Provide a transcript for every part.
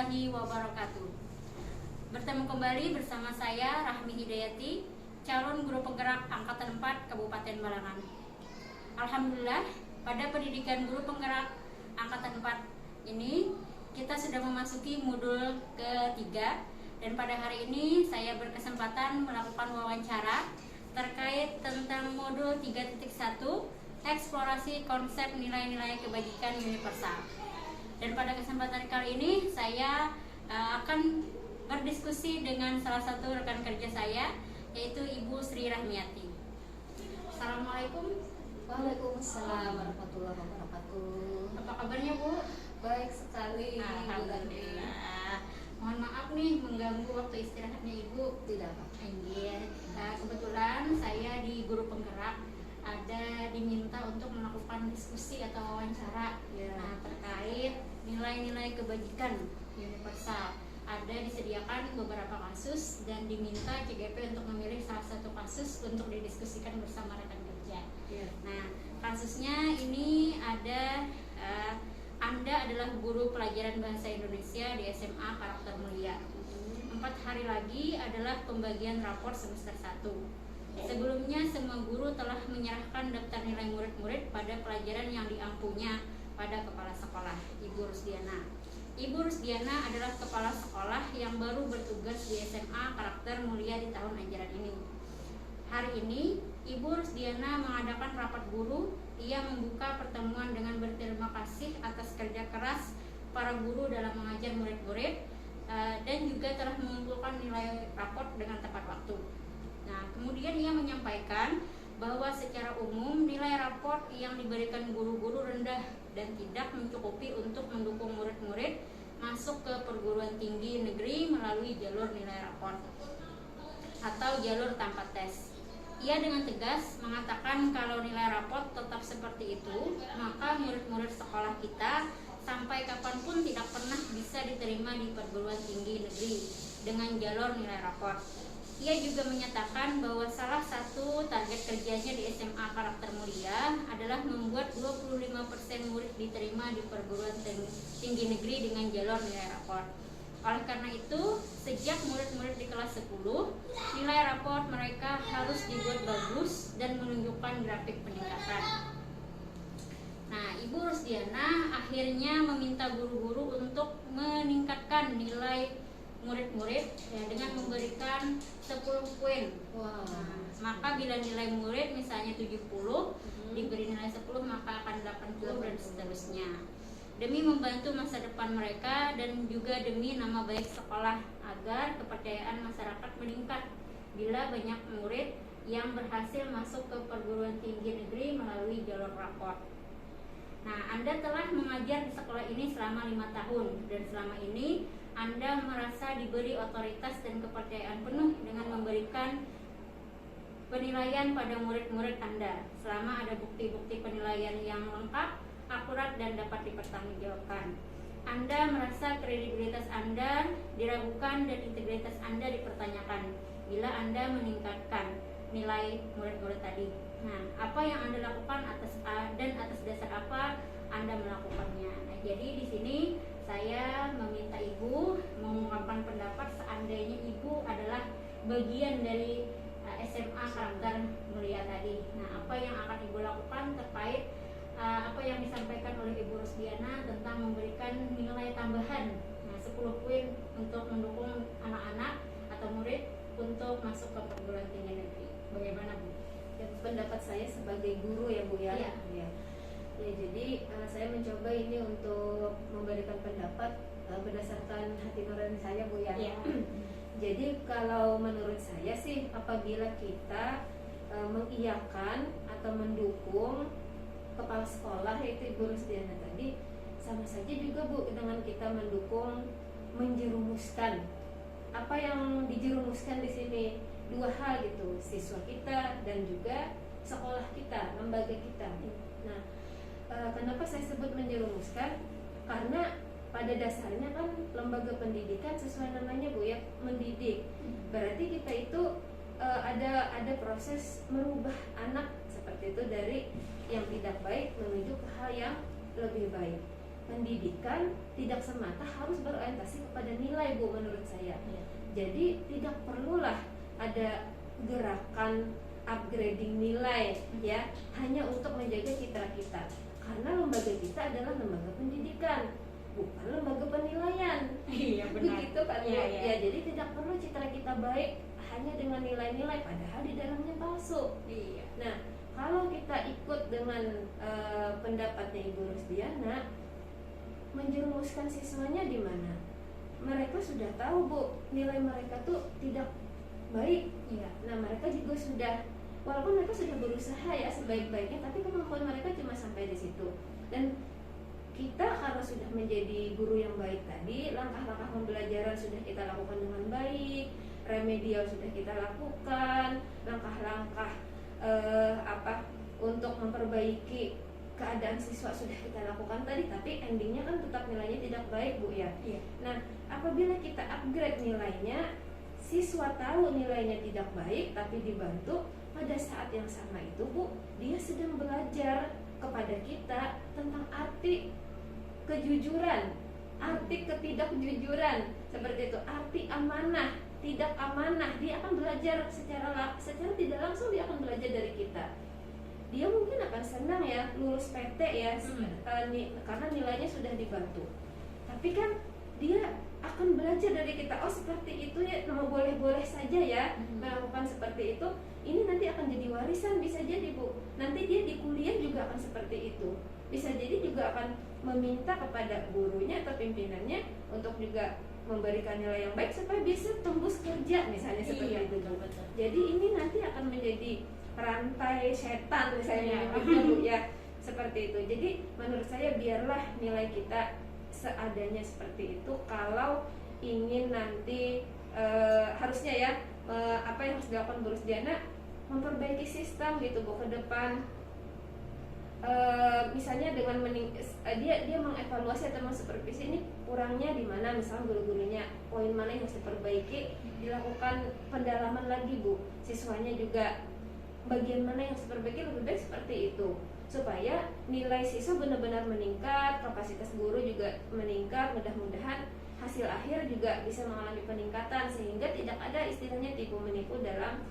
warahmatullahi wabarakatuh. Bertemu kembali bersama saya Rahmi Hidayati, calon guru penggerak angkatan 4 Kabupaten Balangan. Alhamdulillah, pada pendidikan guru penggerak angkatan 4 ini kita sudah memasuki modul ketiga, dan pada hari ini saya berkesempatan melakukan wawancara terkait tentang modul 3.1 eksplorasi konsep nilai-nilai kebajikan universal. Dan pada kesempatan kali ini saya akan berdiskusi dengan salah satu rekan kerja saya, yaitu Ibu Sri Rahmiati. Assalamualaikum. Waalaikumsalam warahmatullahi wabarakatuh. Apa kabarnya, Bu? Baik sekali. Alhamdulillah. Mohon maaf nih mengganggu waktu istirahatnya Ibu. Tidak apa-apa. Iya. Kebetulan saya di guru penggerak ada diminta untuk melakukan diskusi atau wawancara terkait nilai-nilai kebajikan universal. Ada disediakan beberapa kasus dan diminta CGP untuk memilih salah satu kasus untuk didiskusikan bersama rekan kerja. Nah, kasusnya ini ada Anda adalah guru pelajaran bahasa Indonesia di SMA Karakter Mulia. 4 hari lagi adalah pembagian rapor semester 1. Sebelumnya semua guru telah menyerahkan daftar nilai murid-murid pada pelajaran yang diampunya pada kepala sekolah, Ibu Rusdiana. Ibu Rusdiana adalah kepala sekolah yang baru bertugas di SMA Karakter Mulia di tahun ajaran ini. Hari ini, Ibu Rusdiana mengadakan rapat guru. Ia membuka pertemuan dengan berterima kasih atas kerja keras para guru dalam mengajar murid-murid dan juga telah mengumpulkan nilai raport dengan tepat waktu. Nah, kemudian ia menyampaikan bahwa secara umum nilai raport yang diberikan guru-guru rendah dan tidak mencukupi untuk mendukung murid-murid masuk ke perguruan tinggi negeri melalui jalur nilai raport atau jalur tanpa tes. Ia dengan tegas mengatakan kalau nilai raport tetap seperti itu, maka murid-murid sekolah kita sampai kapanpun tidak pernah bisa diterima di perguruan tinggi negeri dengan jalur nilai raport. Ia juga menyatakan bahwa salah satu target kerjanya di SMA Karakter Mulia adalah membuat 25% murid diterima di perguruan tinggi negeri dengan jalur nilai raport. Oleh karena itu, sejak murid-murid di kelas 10, nilai raport mereka harus dibuat bagus dan menunjukkan grafik peningkatan. Nah, Ibu Rusdiana akhirnya meminta guru-guru untuk meningkatkan nilai murid-murid dengan memberikan 10 poin. Maka bila nilai murid misalnya 70, diberi nilai 10 maka akan 80 dan seterusnya. Demi membantu masa depan mereka dan juga demi nama baik sekolah agar kepercayaan masyarakat meningkat bila banyak murid yang berhasil masuk ke perguruan tinggi negeri melalui jalur raport. Nah, Anda telah mengajar di sekolah ini selama 5 tahun dan selama ini Anda merasa diberi otoritas dan kepercayaan penuh dengan memberikan penilaian pada murid-murid Anda selama ada bukti-bukti penilaian yang lengkap, akurat, dan dapat dipertanggungjawabkan. Anda merasa kredibilitas Anda diragukan dan integritas Anda dipertanyakan bila Anda meningkatkan nilai murid-murid tadi. Nah, apa yang Anda lakukan atas dasar apa Anda melakukannya? Nah, jadi di sini saya meminta Ibu mengungkapkan pendapat seandainya Ibu adalah bagian dari SMA Karakter Mulia tadi. Nah, apa yang akan Ibu lakukan terkait apa yang disampaikan oleh Ibu Rusdiana tentang memberikan nilai tambahan 10 poin untuk mendukung anak-anak atau murid untuk masuk ke perguruan tinggi negeri. Bagaimana, Bu? Pendapat saya sebagai guru ya, Bu ya. Iya. Ya, jadi saya mencoba ini untuk memberikan pendapat berdasarkan hati nurani saya, Bu ya. Iya. Jadi kalau menurut saya sih, apabila kita mengiyakan atau mendukung kepala sekolah yaitu Ibu Rusdiana tadi, sama saja juga, Bu, dengan kita mendukung menjerumuskan. Apa yang dijerumuskan di sini? 2 hal gitu, siswa kita dan juga sekolah kita, lembaga kita. Nah, kenapa saya sebut menjerumuskan? Karena pada dasarnya kan lembaga pendidikan sesuai namanya, Bu ya, mendidik. Berarti kita itu ada proses merubah anak seperti itu dari yang tidak baik menuju ke hal yang lebih baik. pendidikan tidak semata harus berorientasi kepada nilai, Bu, menurut saya. Jadi tidak perlulah ada gerakan upgrading nilai ya hanya untuk menjaga citra kita, karena lembaga kita adalah lembaga pendidikan, bukan lembaga penilaian. Iya benar. Begitu kan, Bu? Iya. Ya, jadi tidak perlu citra kita baik hanya dengan nilai-nilai padahal di dalamnya palsu. Iya. Nah, kalau kita ikut dengan pendapatnya Ibu Rusdiana, menjerumuskan siswanya di mana? Mereka sudah tahu, Bu, nilai mereka tuh tidak baik. Iya. Nah, mereka juga sudah, walaupun mereka sudah berusaha ya sebaik-baiknya, tapi kemampuan mereka cuma sampai di situ. Dan kita karena sudah menjadi guru yang baik tadi, langkah-langkah pembelajaran sudah kita lakukan dengan baik, remedial sudah kita lakukan, langkah-langkah untuk memperbaiki keadaan siswa sudah kita lakukan tadi, tapi endingnya kan tetap nilainya tidak baik, Bu, ya. Iya. Nah, apabila kita upgrade nilainya, siswa tahu nilainya tidak baik, tapi dibantu, pada saat yang sama itu, Bu, dia sedang belajar kepada kita tentang arti kejujuran, arti ketidakjujuran, seperti itu, arti amanah, tidak amanah. Dia akan belajar secara tidak langsung, dia akan belajar dari kita. Dia mungkin akan senang ya lulus PT ya, karena nilainya sudah dibantu. Tapi kan dia akan belajar dari kita, oh seperti itu ya, boleh-boleh saja ya melakukan seperti itu. Ini nanti akan jadi warisan, bisa jadi, Bu. Nanti dia di kuliah juga akan seperti itu. Bisa jadi juga akan meminta kepada gurunya atau pimpinannya untuk juga memberikan nilai yang baik supaya bisa tembus kerja, misalnya seperti itu. Betul. Jadi ini nanti akan menjadi rantai setan, misalnya Bu, ya, seperti itu. Jadi menurut saya biarlah nilai kita seadanya seperti itu. Kalau ingin nanti harusnya ya apa yang harus dilakukan Bu Rusdiana, memperbaiki sistem gitu, Bu, ke depan. Misalnya dengan dia mengevaluasi atau mensupervisi ini kurangnya di mana, misalnya guru-gurunya poin mana yang harus diperbaiki, dilakukan pendalaman lagi, Bu. Siswanya juga bagian mana yang harus diperbaiki, lebih baik seperti itu, supaya nilai siswa benar-benar meningkat, kapasitas guru juga meningkat, mudah-mudahan hasil akhir juga bisa mengalami peningkatan, sehingga tidak ada istilahnya tipu menipu dalam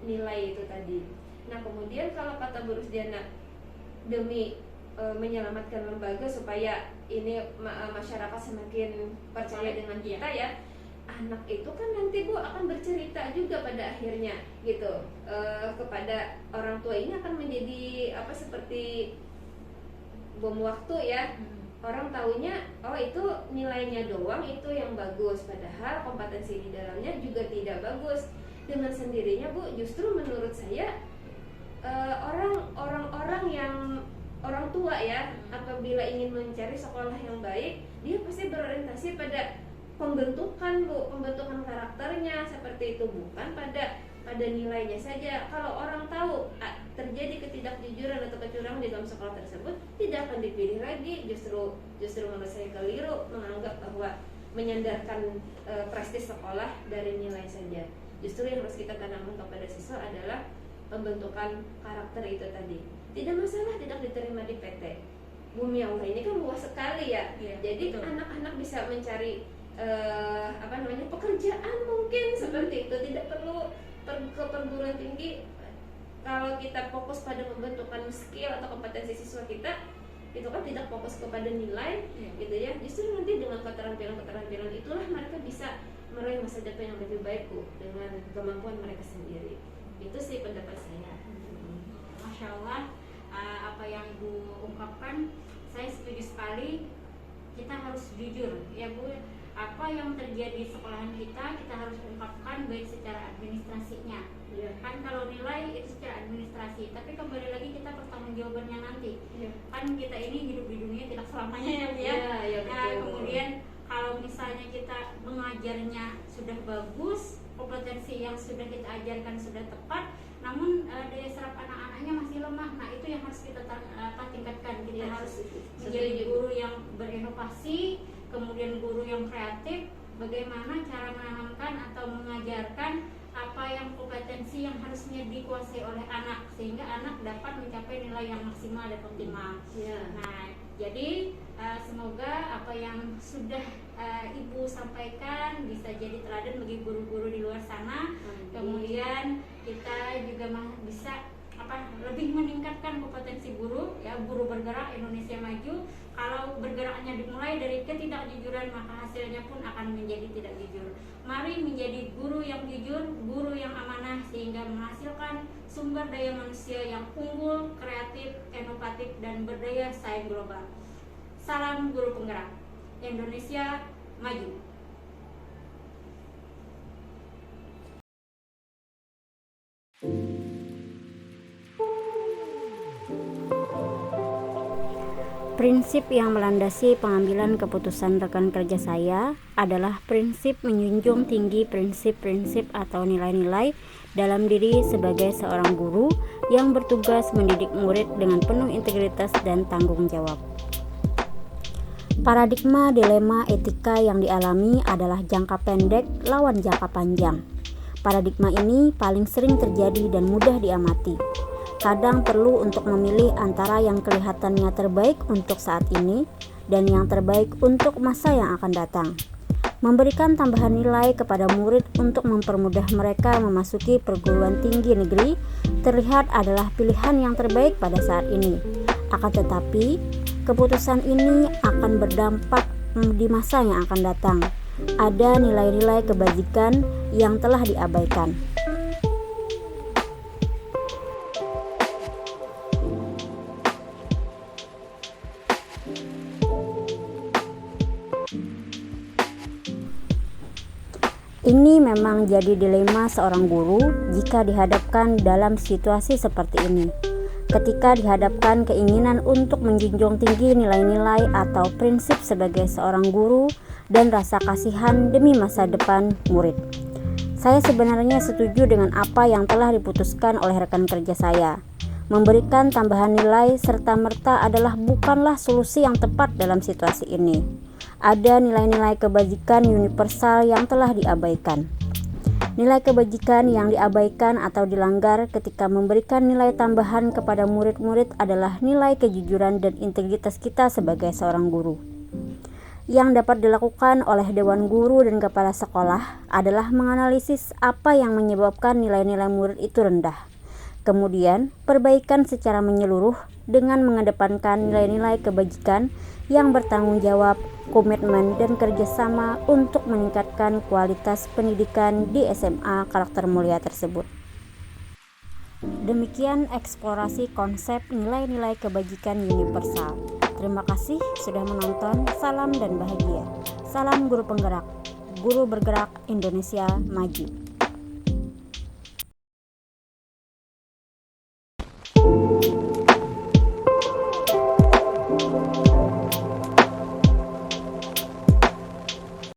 nilai itu tadi. Nah, kemudian kalau kata Bu Rusdiana, demi menyelamatkan lembaga supaya ini masyarakat semakin percaya dengan kita ya, anak itu kan nanti, Bu, akan bercerita juga pada akhirnya gitu kepada orang tua. Ini akan menjadi seperti bom waktu ya. Orang taunya oh itu nilainya doang itu yang bagus, padahal kompetensi di dalamnya juga tidak bagus. Dengan sendirinya, Bu, justru menurut saya orang tua ya, apabila ingin mencari sekolah yang baik, dia pasti berorientasi pada pembentukan, Bu, pembentukan karakternya seperti itu, bukan pada nilainya saja. Kalau orang tahu terjadi ketidakjujuran atau kecurangan di dalam sekolah tersebut, tidak akan dipilih lagi. Justru menurut saya keliru menganggap bahwa menyandarkan prestis sekolah dari nilai saja. Justru yang harus kita tanamkan kepada siswa adalah pembentukan karakter itu tadi. Tidak masalah tidak diterima di PT. Bumi Allah ini kan luas sekali ya. Jadi betul. Anak-anak bisa mencari pekerjaan mungkin seperti itu. Tidak perlu ke perguruan tinggi. Kalau kita fokus pada pembentukan skill atau kompetensi siswa kita, itu kan tidak fokus kepada nilai, gitu ya. Justru nanti dengan keterampilan itulah mereka bisa meraih masa depan yang lebih baik, Bu, dengan kemampuan mereka sendiri. Itu sih pendapat saya. Masya Allah, apa yang Ibu ungkapkan saya setuju sekali. Kita harus jujur ya, Bu. Apa yang terjadi di sekolahan kita harus ungkapkan, baik secara administrasinya. Kan kalau nilai itu secara administrasi, tapi kembali lagi kita pertanggungjawabannya nanti. Kan kita ini hidup di dunia tidak selamanya ya, Bu, ya. Nah, kemudian kalau misalnya kita mengajarnya sudah bagus, kompetensi yang sudah kita ajarkan sudah tepat, namun daya serap anak-anaknya masih lemah. Nah, itu yang harus kita tingkatkan. Kita harus menjadi guru yang berinovasi, kemudian guru yang kreatif, bagaimana cara menanamkan atau mengajarkan apa yang kompetensi yang harusnya dikuasai oleh anak, sehingga anak dapat mencapai nilai yang maksimal dan optimal. Nah, Jadi semoga apa yang sudah Ibu sampaikan bisa jadi teladan bagi guru-guru di luar sana. Kemudian kita juga bisa lebih meningkatkan kompetensi guru, ya, guru bergerak Indonesia maju. Kalau bergeraknya dimulai dari ketidakjujuran, maka hasilnya pun akan menjadi tidak jujur. Mari menjadi guru yang jujur, guru yang amanah, sehingga menghasilkan sumber daya manusia yang unggul, kreatif, inovatif, dan berdaya saing global. Salam guru penggerak Indonesia maju. Prinsip yang melandasi pengambilan keputusan rekan kerja saya adalah prinsip menjunjung tinggi prinsip-prinsip atau nilai-nilai dalam diri sebagai seorang guru yang bertugas mendidik murid dengan penuh integritas dan tanggung jawab. Paradigma dilema etika yang dialami adalah jangka pendek lawan jangka panjang. Paradigma ini paling sering terjadi dan mudah diamati. Kadang perlu untuk memilih antara yang kelihatannya terbaik untuk saat ini dan yang terbaik untuk masa yang akan datang. Memberikan tambahan nilai kepada murid untuk mempermudah mereka memasuki perguruan tinggi negeri terlihat adalah pilihan yang terbaik pada saat ini. Akan tetapi, keputusan ini akan berdampak di masa yang akan datang. Ada nilai-nilai kebajikan yang telah diabaikan. Ini memang jadi dilema seorang guru jika dihadapkan dalam situasi seperti ini. Ketika dihadapkan keinginan untuk menjunjung tinggi nilai-nilai atau prinsip sebagai seorang guru dan rasa kasihan demi masa depan murid. Saya sebenarnya setuju dengan apa yang telah diputuskan oleh rekan kerja saya. Memberikan tambahan nilai serta-merta adalah bukanlah solusi yang tepat dalam situasi ini. Ada nilai-nilai kebajikan universal yang telah diabaikan. Nilai kebajikan yang diabaikan atau dilanggar ketika memberikan nilai tambahan kepada murid-murid adalah nilai kejujuran dan integritas kita sebagai seorang guru. Yang dapat dilakukan oleh Dewan Guru dan Kepala Sekolah adalah menganalisis apa yang menyebabkan nilai-nilai murid itu rendah. Kemudian, perbaikan secara menyeluruh dengan mengedepankan nilai-nilai kebajikan yang bertanggung jawab, komitmen, dan kerjasama untuk meningkatkan kualitas pendidikan di SMA Karakter Mulia tersebut. Demikian eksplorasi konsep nilai-nilai kebajikan universal. Terima kasih sudah menonton. Salam dan bahagia. Salam guru penggerak. Guru bergerak Indonesia maju.